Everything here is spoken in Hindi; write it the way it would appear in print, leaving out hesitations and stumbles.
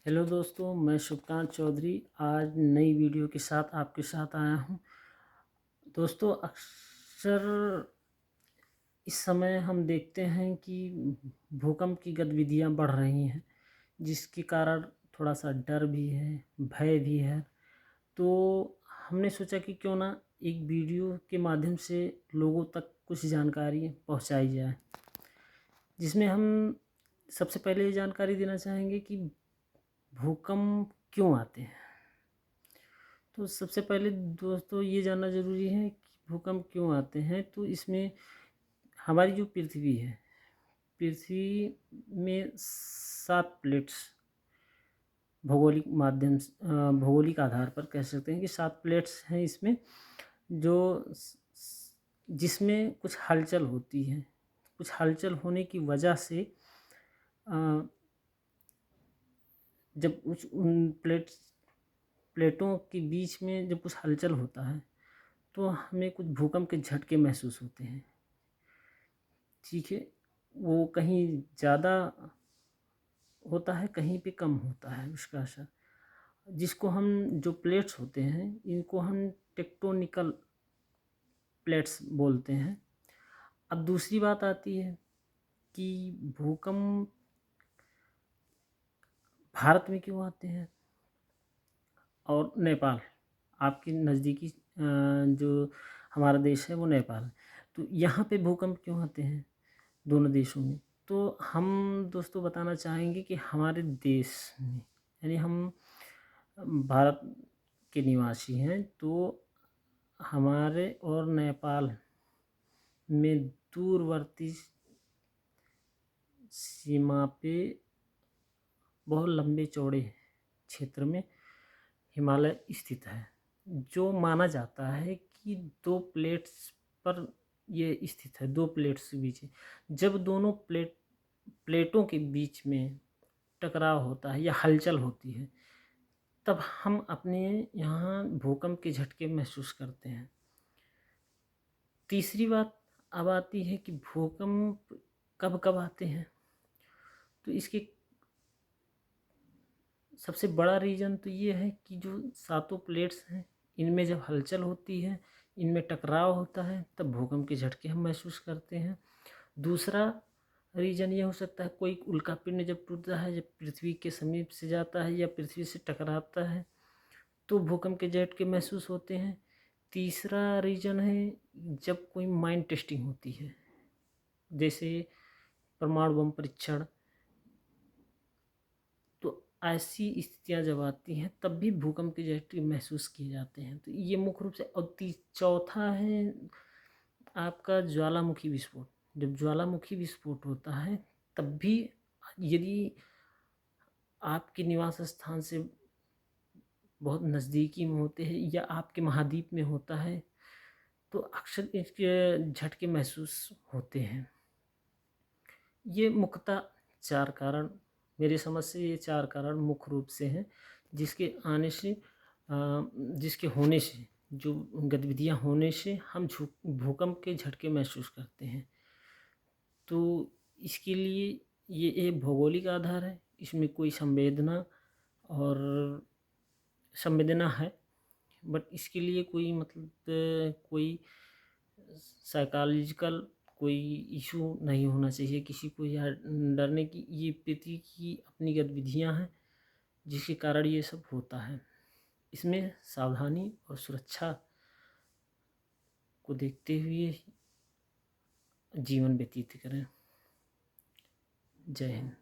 हेलो दोस्तों, मैं शुभकांत चौधरी आज नई वीडियो के साथ आपके साथ आया हूँ। दोस्तों, अक्सर इस समय हम देखते हैं कि भूकंप की गतिविधियाँ बढ़ रही हैं, जिसके कारण थोड़ा सा डर भी है, भय भी है। तो हमने सोचा कि क्यों ना एक वीडियो के माध्यम से लोगों तक कुछ जानकारी पहुँचाई जाए, जिसमें हम सबसे पहले ये जानकारी देना चाहेंगे कि भूकंप क्यों आते हैं। तो सबसे पहले दोस्तों ये जानना ज़रूरी है कि भूकंप क्यों आते हैं। तो इसमें हमारी जो पृथ्वी है, पृथ्वी में 7 प्लेट्स भौगोलिक आधार पर कह सकते हैं कि 7 प्लेट्स हैं इसमें, जो जिसमें कुछ हलचल होती है। कुछ हलचल होने की वजह से जब उन प्लेटों के बीच में जब कुछ हलचल होता है तो हमें कुछ भूकंप के झटके महसूस होते हैं। ठीक है, वो कहीं ज़्यादा होता है, कहीं पे कम होता है उसका असर, जिसको हम जो प्लेट्स होते हैं इनको हम टेक्टोनिकल प्लेट्स बोलते हैं। अब दूसरी बात आती है कि भूकंप भारत में क्यों आते हैं और नेपाल, आपकी नज़दीकी जो हमारा देश है वो नेपाल है, तो यहाँ पे भूकंप क्यों आते हैं दोनों देशों में। तो हम दोस्तों बताना चाहेंगे कि हमारे देश में, यानी हम भारत के निवासी हैं, तो हमारे और नेपाल में दूरवर्ती सीमा पे बहुत लंबे चौड़े क्षेत्र में हिमालय स्थित है, जो माना जाता है कि 2 प्लेट्स पर ये स्थित है। 2 प्लेट्स के बीच जब दोनों प्लेटों के बीच में टकराव होता है या हलचल होती है, तब हम अपने यहाँ भूकंप के झटके महसूस करते हैं। तीसरी बात अब आती है कि भूकंप कब कब आते हैं। तो इसके सबसे बड़ा रीज़न तो ये है कि जो 7 प्लेट्स हैं इनमें जब हलचल होती है, इनमें टकराव होता है, तब भूकंप के झटके हम महसूस करते हैं। दूसरा रीज़न ये हो सकता है कोई उल्कापिंड जब टूटता है, जब पृथ्वी के समीप से जाता है या पृथ्वी से टकराता है, तो भूकंप के झटके महसूस होते हैं। तीसरा रीज़न है जब कोई माइन टेस्टिंग होती है, जैसे परमाणु बम परीक्षण, तो ऐसी स्थितियाँ जब आती हैं तब भी भूकंप के झटके महसूस किए जाते हैं। तो ये मुख्य रूप से। और चौथा है आपका ज्वालामुखी विस्फोट। जब ज्वालामुखी विस्फोट होता है तब भी, यदि आपके निवास स्थान से बहुत नज़दीकी में होते हैं या आपके महाद्वीप में होता है, तो अक्सर इसके झटके महसूस होते हैं। ये मुख्यतः 4 कारण, मेरी समझ से ये 4 कारण मुख्य रूप से हैं, जिसके आने से जिसके होने से, जो गतिविधियाँ होने से हम भूकंप के झटके महसूस करते हैं। तो इसके लिए ये एक भौगोलिक आधार है, इसमें कोई संवेदना है, बट इसके लिए कोई कोई साइकोलॉजिकल कोई इशू नहीं होना चाहिए किसी को, या डरने की। ये पृथ्वी की अपनी गतिविधियाँ हैं जिसके कारण ये सब होता है। इसमें सावधानी और सुरक्षा को देखते हुए जीवन व्यतीत करें। जय हिंद।